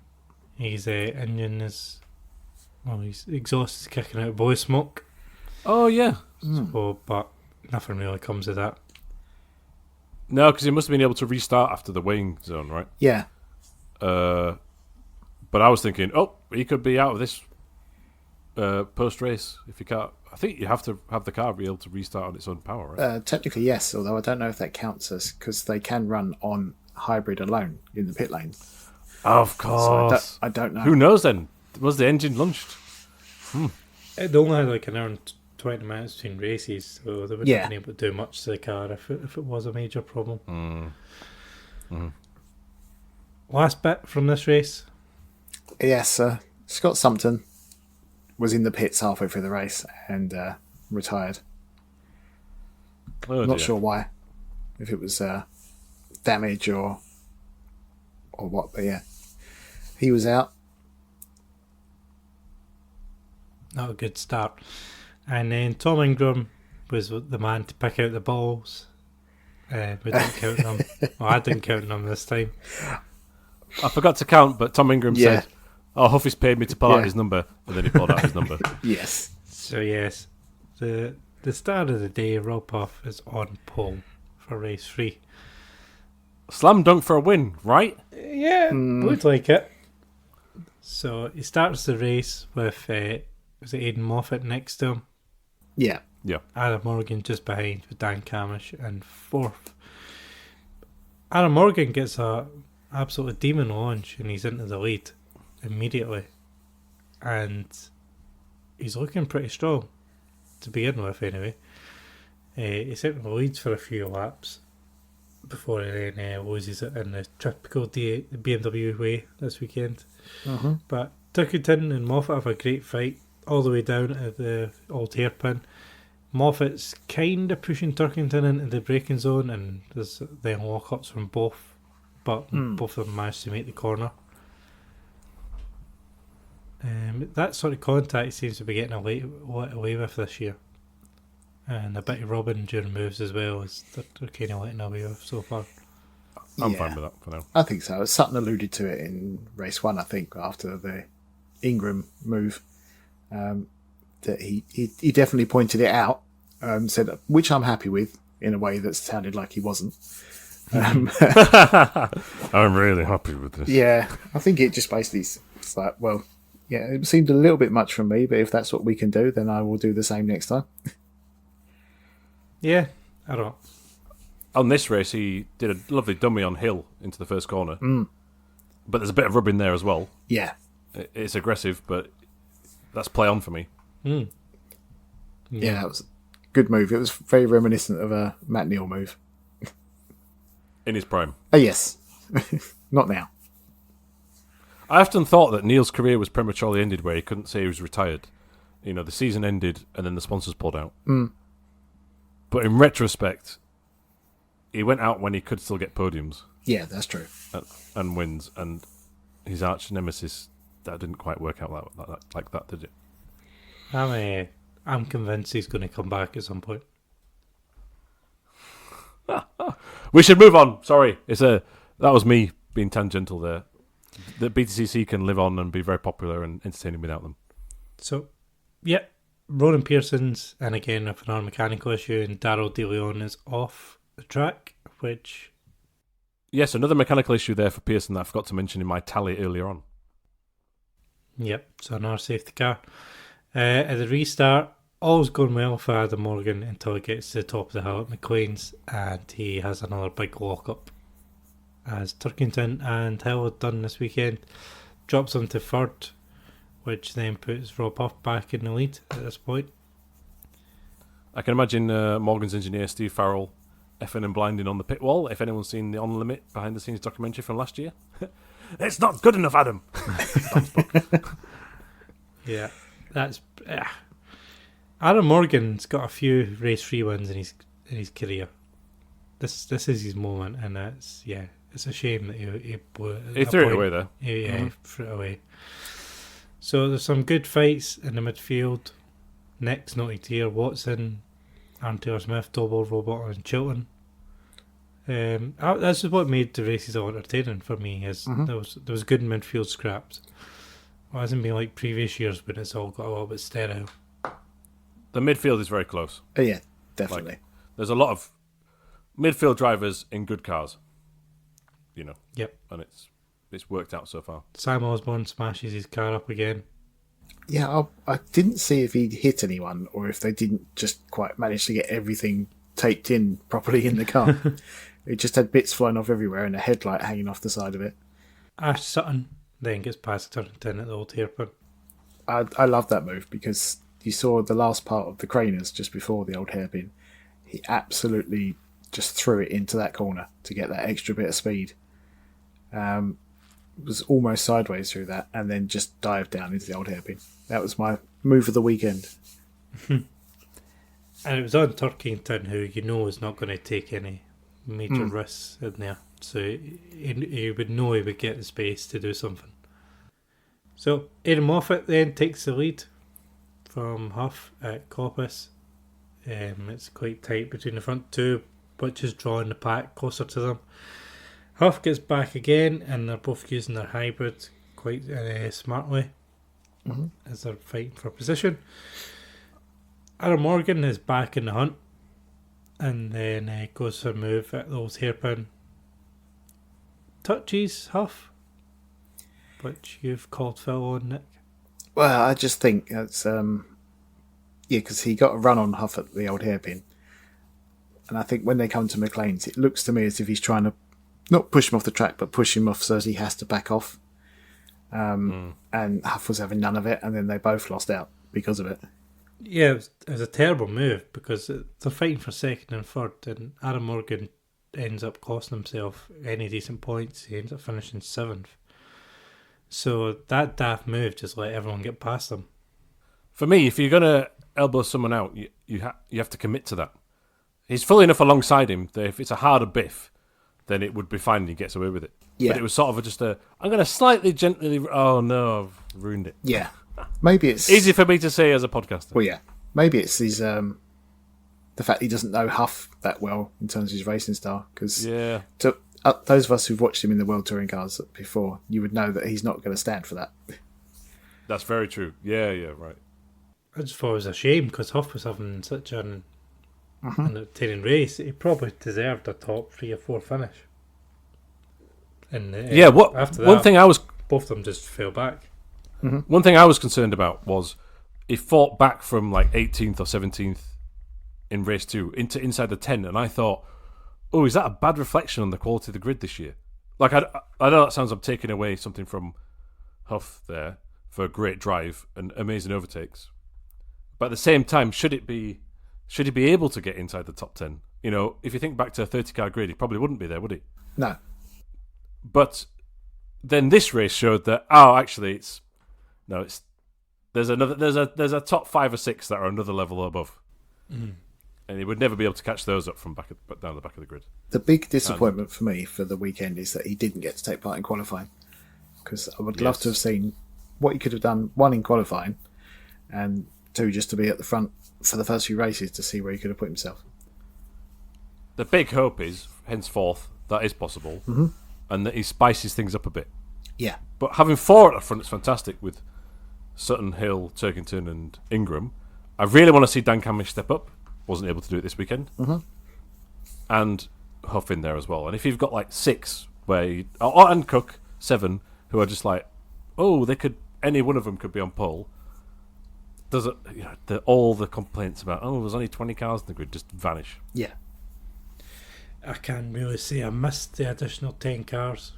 His engine is... Well, his exhaust is kicking out boy smoke. Oh, yeah. So, but nothing really comes of that. No, because he must have been able to restart after the weighing zone, right? Yeah. But I was thinking, he could be out of this post-race if you can't. I think you have to have the car be able to restart on its own power, right? Technically, yes, although I don't know if that counts as because they can run on hybrid alone in the pit lane. Of course. So I don't know. Who knows then? Was the engine launched? It only had like an hour and 20 minutes between races, so they wouldn't have been able to do much to the car if it was a major problem. Last bit from this race. Yes, Scott Sumpton was in the pits halfway through the race and retired. Oh, Not sure why. If it was damage or what, but yeah. He was out. Not a good start. And then Tom Ingram was the man to pick out the balls. We didn't count them. Well, I didn't count them this time. I forgot to count, but Tom Ingram said, Huffy's paid me to pull out his number, and then he pulled out his number. Yes. So yes, the start of the day, Rob Puff is on pole for race 3. Slam dunk for a win, right? Yeah, looked like it. So he starts the race with was it Aiden Moffat next to him? Yeah. Yeah. Adam Morgan just behind with Dan Camish in 4th. Adam Morgan gets a absolute demon launch and he's into the lead immediately. And he's looking pretty strong to begin with anyway. He's out in the leads for a few laps before he then loses it in the typical BMW way this weekend. But Turkington and Moffat have a great fight all the way down at the old hairpin. Moffat's kind of pushing Turkington into the braking zone, and there's then lock-ups from both, but both of them managed to make the corner. That sort of contact seems to be getting away with this year, and a bit of robbing during moves as well as they're kind of letting away with so far. I'm fine with that for now. I think so. Sutton alluded to it in race 1, I think, after the Ingram move. That he definitely pointed it out, said, which I'm happy with, in a way that sounded like he wasn't. I'm really happy with this. Yeah, I think it just basically it's like, well, yeah, it seemed a little bit much from me, but if that's what we can do, then I will do the same next time. Yeah, I don't. On this race, he did a lovely dummy on hill into the first corner. But there's a bit of rub in there as well. Yeah. It's aggressive, but that's play on for me. Yeah, that was a good move. It was very reminiscent of a Matt Neal move. In his prime. Oh, yes. Not now. I often thought that Neil's career was prematurely ended where he couldn't say he was retired. You know, the season ended and then the sponsors pulled out. But in retrospect, he went out when he could still get podiums. Yeah, that's true. And wins. And his arch nemesis, that didn't quite work out like that, did it? I'm convinced he's going to come back at some point. We should move on. Sorry, that was me being tangential there. The BTCC can live on and be very popular and entertaining without them. So, yeah, Ronan Pearson's, and again with another mechanical issue, and Daryl De Leon is off the track, which... Yes, another mechanical issue there for Pearson that I forgot to mention in my tally earlier on. Yep, so another safety car. At the restart, all's going well for Adam Morgan until he gets to the top of the hill at McLean's, and he has another big lock-up. As Turkington and Hill had done this weekend, drops him to 3rd, which then puts Rob Huff back in the lead at this point. I can imagine Morgan's engineer, Steve Farrell, effing and blinding on the pit wall. If anyone's seen the On Limit behind the scenes documentary from last year, it's not good enough, Adam. Yeah, that's Adam Morgan's got a few race free wins in his career. This is his moment, and it's a shame that he blew it. He threw it away there. He threw it away. So there's some good fights in the midfield. Nick's noted here: Watson, Aaron Taylor-Smith, Doble, Robot, and Chilton. This is what made the races all entertaining for me. There was good midfield scraps. It hasn't been like previous years when it's all got a little bit sterile. The midfield is very close. Yeah, definitely. Like, there's a lot of midfield drivers in good cars. Yep. And it's worked out so far. Sam Osborne smashes his car up again. Yeah, I didn't see if he'd hit anyone or if they didn't just quite manage to get everything taped in properly in the car. It just had bits flying off everywhere and a headlight hanging off the side of it. Ash Sutton then gets past Donington at the old hairpin. I love that move because you saw the last part of the Craners just before the old hairpin. He absolutely just threw it into that corner to get that extra bit of speed. Was almost sideways through that and then just dived down into the old hairpin. That was my move of the weekend. And it was on Turkington, who is not going to take any major risks in there. So he would know he would get the space to do something. So Aiden Moffat then takes the lead from Huff at Coppice. It's quite tight between the front two, which is drawing the pack closer to them. Huff gets back again, and they're both using their hybrid quite smartly as they're fighting for position. Adam Morgan is back in the hunt, and then goes for a move at those hairpin. Touches Huff, which you've called foul on, Nick. Well, I just think that's because he got a run on Huff at the old hairpin, and I think when they come to McLean's, it looks to me as if he's trying to not push him off the track, but push him off so that he has to back off. And Huff was having none of it, and then they both lost out because of it. Yeah, it was a terrible move because they're fighting for second and third, and Adam Morgan ends up costing himself any decent points. He ends up finishing 7th. So that daft move just let everyone get past him. For me, if you're going to elbow someone out, you have to commit to that. He's fully enough alongside him that if it's a harder biff, then it would be fine and he gets away with it. Yeah. But it was sort of I'm going to slightly gently... Oh, no, I've ruined it. Yeah. Maybe it's... Easy for me to say as a podcaster. Well, yeah. Maybe it's his... the fact he doesn't know Huff that well in terms of his racing style. Because those of us who've watched him in the World Touring Cars before, you would know that he's not going to stand for that. That's very true. Yeah, right. I just thought it was a shame because Huff was having such an entertaining race. He probably deserved a top 3 or 4 finish. And after that, one thing I was... Both of them just fell back. One thing I was concerned about was he fought back from like 18th or 17th in race 2 into inside the 10, and I thought, oh, is that a bad reflection on the quality of the grid this year? Like, I know that sounds I'm taking away something from Huff there for a great drive and amazing overtakes, but at the same time, should he be able to get inside the top 10? If you think back to a 30-car grid, he probably wouldn't be there, would he? No. But then this race showed that actually there's a top 5 or 6 that are another level above, and he would never be able to catch those up from down the back of the grid. The big disappointment for me for the weekend is that he didn't get to take part in qualifying, because I would love to have seen what he could have done, 1 in qualifying, and 2 just to be at the front for the first few races to see where he could have put himself. The big hope is, henceforth, that is possible, and that he spices things up a bit. Yeah. But having 4 at the front is fantastic with Sutton, Hill, Turkington and Ingram. I really want to see Dan Camish step up. Wasn't able to do it this weekend. And Huff in there as well. And if you've got like 6, and Cook, 7, who are just like, any one of them could be on pole, does it? All the complaints about, there's only 20 cars in the grid just vanish. Yeah. I can't really say I missed the additional 10 cars.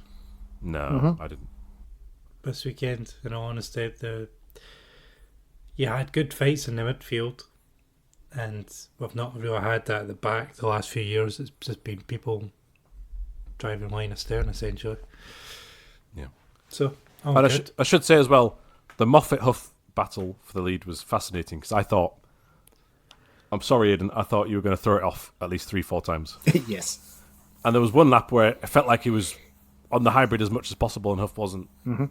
No, I didn't. This weekend, in all honesty, you had good fights in the midfield. and we've not really had that at the back the last few years. It's just been people driving line astern, essentially. Yeah. So, And I should say as well, the Moffat-Huff battle for the lead was fascinating because I thought, I'm sorry, Aiden, I thought you were going to throw it off at least 3-4 times. Yes. And there was one lap where it felt like he was on the hybrid as much as possible and Huff wasn't. Mm-hmm.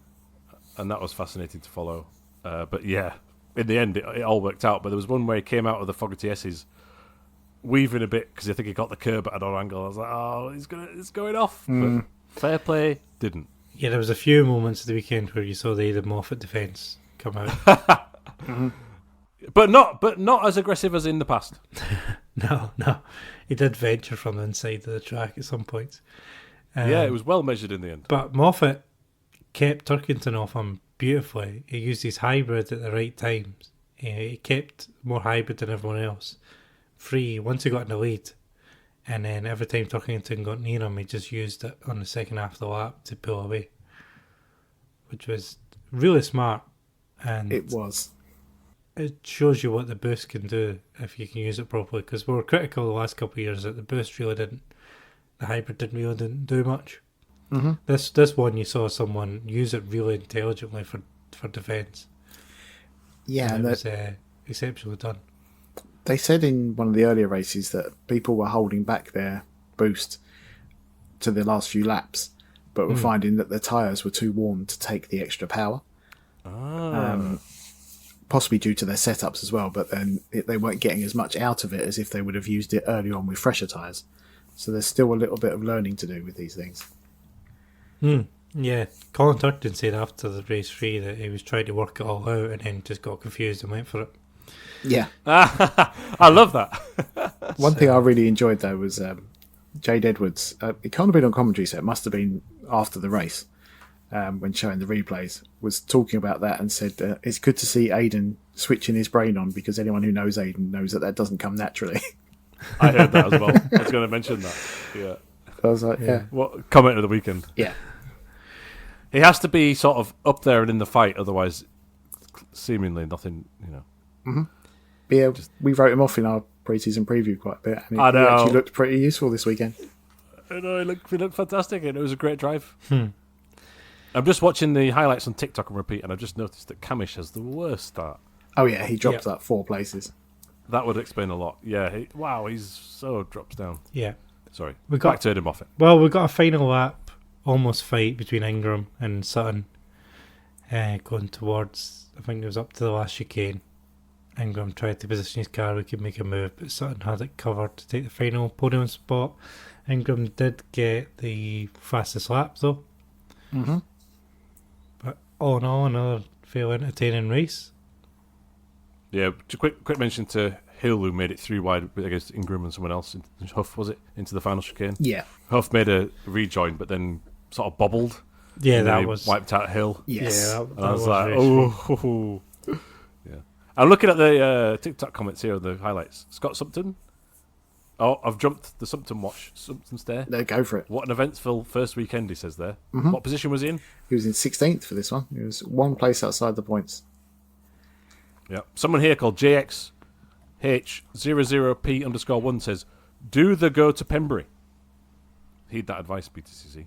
And that was fascinating to follow. But yeah, in the end, it all worked out. But there was one where he came out of the Fogarty S's weaving a bit because I think he got the curb at an odd angle. I was like, oh, it's going off. But fair play, didn't. Yeah, there was a few moments of the weekend where you saw the Aiden Moffat defence come out. Mm-hmm. But not as aggressive as in the past. No. He did venture from the inside of the track at some points. Yeah, it was well measured in the end. But Moffat kept Turkington off him beautifully. He used his hybrid at the right times. He kept more hybrid than everyone else. Free once he got in the lead. And then every time Turkington got near him, he just used it on the second half of the lap to pull away. Which was really smart. And It was. it shows you what the boost can do if you can use it properly. Because we were critical the last couple of years that the boost really didn't. The hybrid didn't do much. Mm-hmm. This one you saw someone use it really intelligently for defence. Yeah, and and it was exceptionally done. they said in one of the earlier races that people were holding back their boost to the last few laps, but were finding that their tyres were too warm to take the extra power. Possibly due to their setups as well, but then they weren't getting as much out of it as if they would have used it early on with fresher tyres. So there's still a little bit of learning to do with these things. Yeah, Colin Turkington said after the race 3 that he was trying to work it all out and then just got confused and went for it. Yeah. I love that. One thing I really enjoyed though was Jade Edwards. It can't have been on commentary, so it must have been after the race when showing the replays. Was talking about that and said it's good to see Aiden switching his brain on because anyone who knows Aiden knows that doesn't come naturally. I heard that as well. I was going to mention that. Yeah. I was like, yeah. What comment of the weekend? Yeah. He has to be sort of up there and in the fight, otherwise, seemingly nothing. But yeah, we wrote him off in our pre-season preview quite a bit, and I know. he actually looked pretty useful this weekend. I know, he looked fantastic, and it was a great drive. I'm just watching the highlights on TikTok and repeat, and I've just noticed that Camish has the worst start. Oh yeah, he dropped like 4 places. That would explain a lot. Yeah, he's so drops down. Yeah. Sorry, We back to Aiden Moffat. Well, we got a final lap, almost fight between Ingram and Sutton, going towards, I think it was up to the last chicane. Ingram tried to position his car, we could make a move, but Sutton had it covered to take the final podium spot. Ingram did get the fastest lap though. But all in all, another fairly entertaining race. Yeah, quick mention to Hill, who made it 3 wide against Ingram and someone else. Huff, was it? Into the final chicane? Yeah. Huff made a rejoin, but then sort of bobbled. Yeah, and that they was... wiped out Hill. Yes. Yeah, And I was like, very oh. Yeah. I'm looking at the TikTok comments here, the highlights. Scott Sumpton. Oh, I've jumped the Sumpton watch. Sumpton's there. No, go for it. What an eventful first weekend, he says there. What position was he in? He was in 16th for this one. He was 1 place outside the points. Yeah. Someone here called JXH00P_1 says, do the go to Pembury. Heed that advice, BTCC.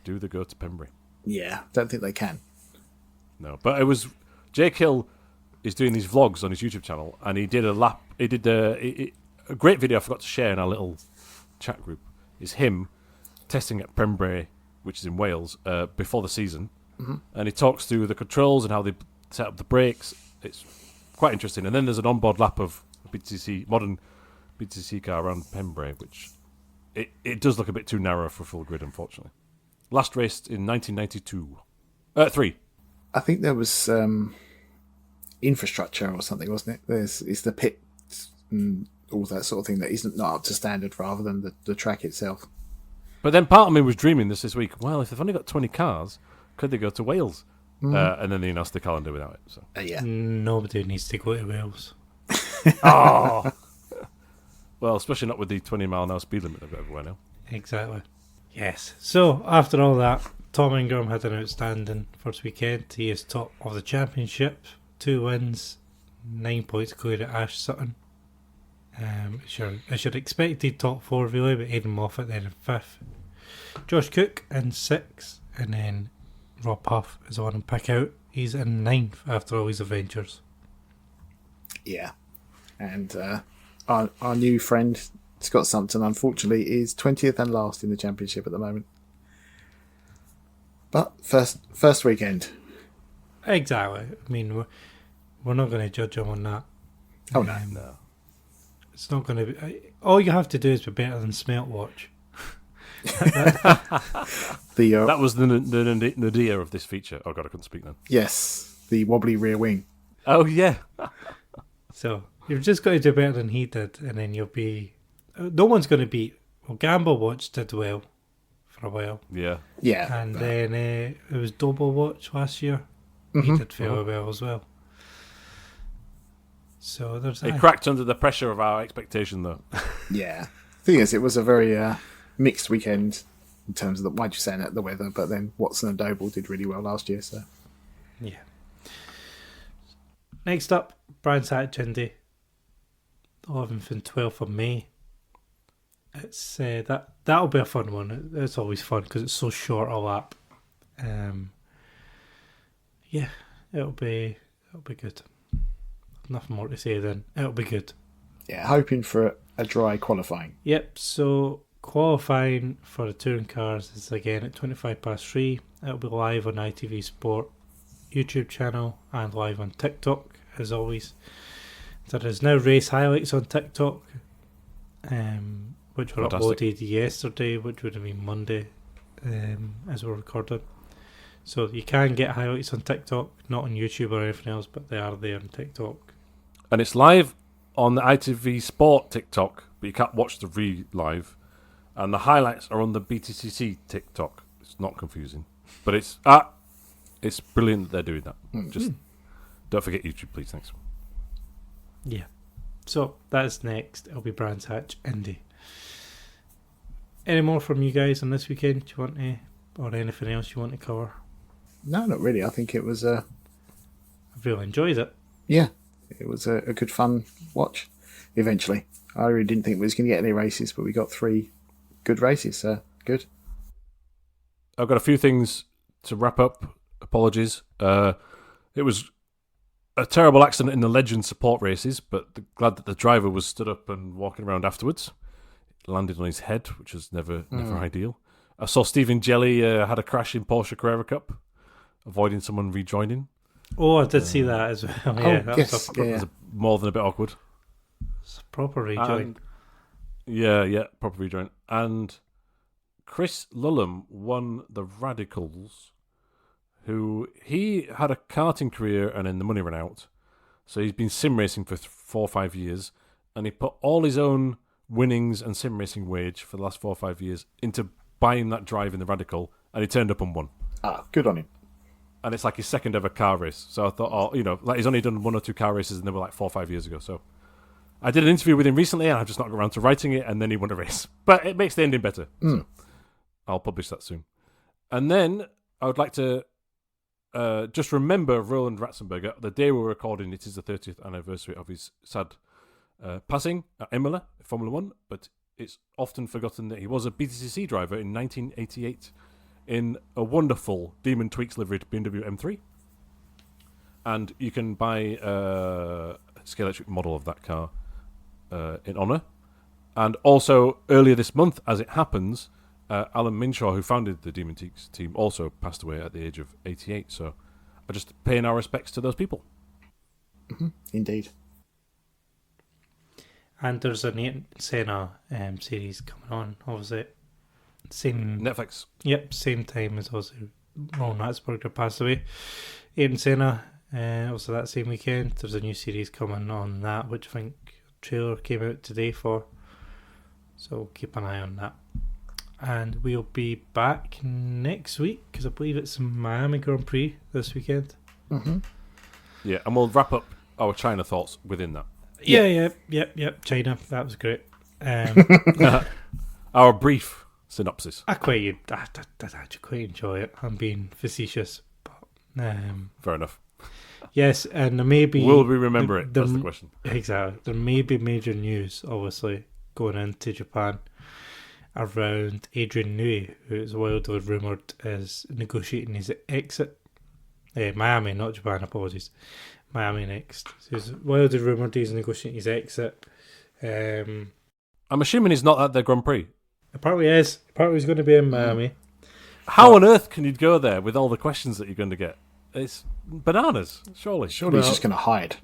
Do the go to Pembury. Yeah, don't think they can. No, but it was... Jake Hill is doing these vlogs on his YouTube channel, and he did a lap... He did a great video I forgot to share in our little chat group. Is him testing at Pembury, which is in Wales, before the season. And he talks through the controls and how they set up the brakes. It's quite interesting. And then there's an onboard lap of modern BTCC car around Pembury, which it does look a bit too narrow for full grid, unfortunately. Last raced in 1992. 3. I think there was infrastructure or something, wasn't it? It's the pit and all that sort of thing that isn't not up to standard rather than the track itself. But then part of me was dreaming this week, well, if they've only got 20 cars, could they go to Wales? And then they announced the calendar without it. So. Yeah. Nobody needs to go to Wales. Oh! Well, especially not with the 20-mile-an-hour speed limit they've got everywhere now. Exactly. Yes. So, after all that, Tom Ingram had an outstanding first weekend. He is top of the championship. 2 wins, 9 points clear at Ash Sutton. It's your expected top four really, but Aiden Moffat then in fifth, Josh Cook in sixth, and then Rob Huff is on and pick out. He's in ninth after all his adventures. Yeah, and our new friend Scott Sumpton, unfortunately, is 20th and last in the championship at the moment. But first weekend. Exactly. I mean, we're not going to judge him on that. Oh no. No. It's not going to be. All you have to do is be better than Smeltwatch. That was the nadir of this feature. Oh god, I couldn't speak then. Yes, the wobbly rear wing. Oh yeah. So you've just got to do better than he did, and then you'll be. No one's going to beat. Well, Gamble Watch did well for a while. Yeah. Yeah. And then it was Double Watch last year. Mm-hmm. He did fairly well as well. So there's It that. cracked under the pressure of our expectation, though. Yeah. Thing is, it was a very mixed weekend in terms of the, why'd you say that, the weather, but then Watson and Doble did really well last year, so. Yeah. Next up, Brands Hatch Indy, 11th and 12th of May. It's that'll be a fun one. It's always fun because it's so short a lap. Yeah, it'll be good. Nothing more to say then. It'll be good. Yeah, hoping for a dry qualifying. Yep. So qualifying for the touring cars is again at 3:25. It'll be live on ITV Sport YouTube channel and live on TikTok as always. There is now race highlights on TikTok, which were Fantastic. uploaded yesterday, which would have been Monday, as we're recording. So you can get highlights on TikTok, not on YouTube or anything else, but they are there on TikTok. And it's live on the ITV Sport TikTok, but you can't watch the re-live. And the highlights are on the BTCC TikTok. It's not confusing, but it's brilliant that they're doing that. Just don't forget YouTube, please. Thanks. Yeah. So that's next. It'll be Brands Hatch Indy. Any more from you guys on this weekend? Do you want to, or anything else you want to cover? No, not really. I think it was I've really enjoyed it. yeah, it was a good fun watch. Eventually, I really didn't think we was going to get any races, but we got 3 good races. So good. I've got a few things to wrap up. Apologies. It was a terrible accident in the Legend support races, but glad that the driver was stood up and walking around afterwards. It landed on his head, which is never ideal. I saw Stephen Jelly had a crash in Porsche Carrera Cup, avoiding someone rejoining. Oh, I did see that as well. Yeah, that yes, was yeah. More than a bit awkward. a proper rejoin. Yeah, proper rejoin. And Chris Lullum won the Radicals, who he had a karting career and then the money ran out. So he's been sim racing for 4 or 5 years, and he put all his own winnings and sim racing wage for the last 4 or 5 years into buying that drive in the Radical, and he turned up and won. Good on him. And it's like his second ever car race. So I thought, like he's only done 1 or 2 car races, and they were like 4 or 5 years ago. So I did an interview with him recently, and I've just not got around to writing it, and then he won a race. But it makes the ending better. So I'll publish that soon. And then I would like to just remember Roland Ratzenberger. The day we're recording, it is the 30th anniversary of his sad passing at Imola, Formula 1. But it's often forgotten that he was a BTCC driver in 1988 in a wonderful Demon Tweaks liveried BMW M3. And you can buy a scale electric model of that car in honour. And also, earlier this month, as it happens, Alan Minshaw, who founded the Demon Tweaks team, also passed away at the age of 88. So I'm just paying our respects to those people. Mm-hmm. Indeed. And there's an Ayrton Senna series coming on, obviously. Same Netflix. Yep, same time as obviously Ron Ratzberger passed away. Ayrton Senna, also that same weekend. There's a new series coming on that, which I think a trailer came out today for. So keep an eye on that. And we'll be back next week, because I believe it's Miami Grand Prix this weekend. Mm-hmm. Yeah, and we'll wrap up our China thoughts within that. Yep. China, that was great. Our brief synopsis. I actually quite enjoy it. I'm being facetious, but Fair enough. Yes, and there may be... Will we remember it? That's the question. Exactly. There may be major news, obviously, going into Japan around Adrian Newey, who is wildly rumoured as negotiating his exit. Miami, not Japan, apologies. Miami next. So he's wildly rumoured he's negotiating his exit. I'm assuming he's not at the Grand Prix. Apparently he is. Apparently he's going to be in Miami. How on earth can you go there with all the questions that you're going to get? It's bananas, surely. Surely he's just going to hide.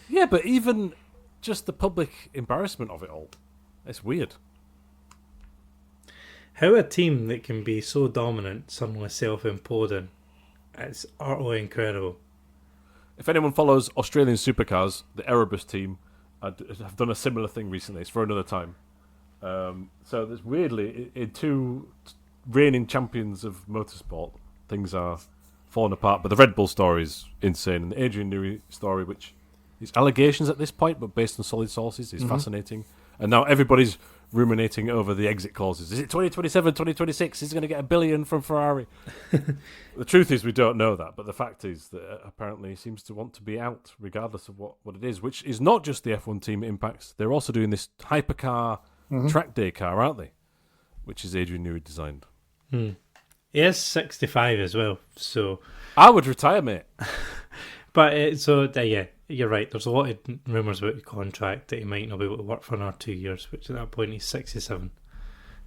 Yeah, but even just the public embarrassment of it all, it's weird. How a team that can be so dominant suddenly self-imploding, it's utterly incredible. If anyone follows Australian supercars, the Erebus team have done a similar thing recently. It's for another time. So there's weirdly, in two reigning champions of motorsport, things are falling apart. But the Red Bull story is insane. And the Adrian Newey story, which is allegations at this point, but based on solid sources, is fascinating. And now everybody's ruminating over the exit clauses. Is it 2027, 2026? Is he going to get $1 billion from Ferrari? The truth is we don't know that, but the fact is that apparently he seems to want to be out regardless of what it is, which is not just the F1 team it impacts. They're also doing this hypercar track day car, aren't they? Which is Adrian Newey designed. He is 65 as well, so... I would retire, mate. But, yeah, you're right. There's a lot of rumours about the contract that he might not be able to work for another 2 years, which at that point he's 67.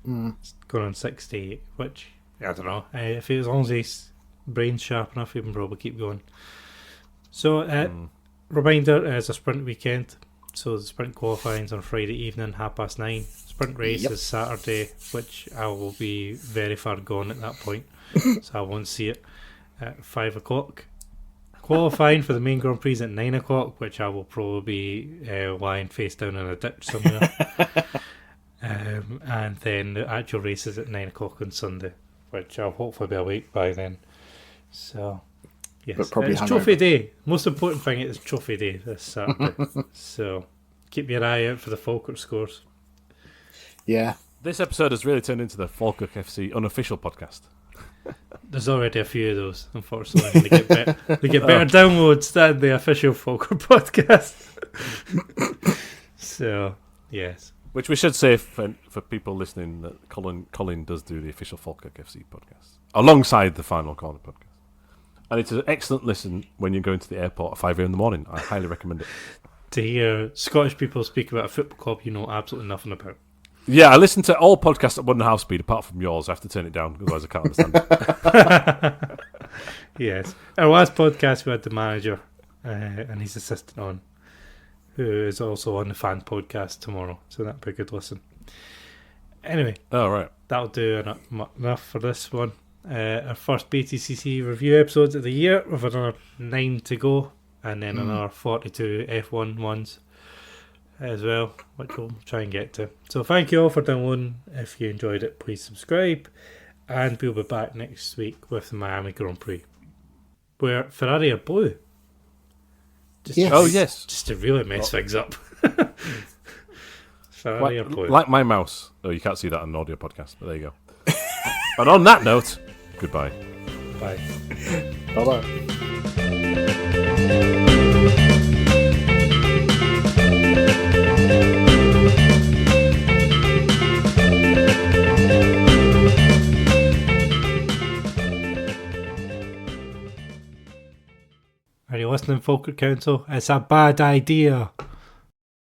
It's going on 68, which, I don't know. If as long as his brain's sharp enough, he can probably keep going. So, reminder, it's a sprint weekend. So the sprint qualifying's on Friday evening, 9:30. Sprint race is Saturday, which I will be very far gone at that point. So I won't see it at 5 o'clock. Qualifying for the main Grand Prix at 9 o'clock, which I will probably be lying face down in a ditch somewhere. And then the actual race is at 9 o'clock on Sunday, which I'll hopefully be awake by then. So, yes. But probably it's trophy day. Most important thing is trophy day this Saturday. So keep your eye out for the Falkirk scores. Yeah. This episode has really turned into the Falkirk FC unofficial podcast. There's already a few of those, unfortunately. They get better downloads than the official Falkirk podcast. So, yes. Which we should say for people listening that Colin does do the official Falkirk FC podcast alongside the Final Corner podcast. And it's an excellent listen when you're going to the airport at 5 a.m. in the morning. I highly recommend it. To hear Scottish people speak about a football club you know absolutely nothing about. Yeah, I listen to all podcasts at 1.5 speed, apart from yours. I have to turn it down, otherwise I can't understand it. Yes. Our last podcast, we had the manager and his assistant on, who is also on the fan podcast tomorrow. So that'd be a good listen. Anyway. Oh, right. That'll do enough for this one. Our first BTCC review episodes of the year, with another 9 to go, and then another 42 F1 ones as well, which we'll try and get to. So thank you all for downloading. If you enjoyed it, please subscribe, and we'll be back next week with the Miami Grand Prix, where Ferrari are blue. Yes. Just to really mess things up. Ferrari are blue. Like my mouse. Oh, you can't see that on an audio podcast, but there you go. And on that note, goodbye. Bye. Bye-bye. Are you listening, Falkirk Council? It's a bad idea.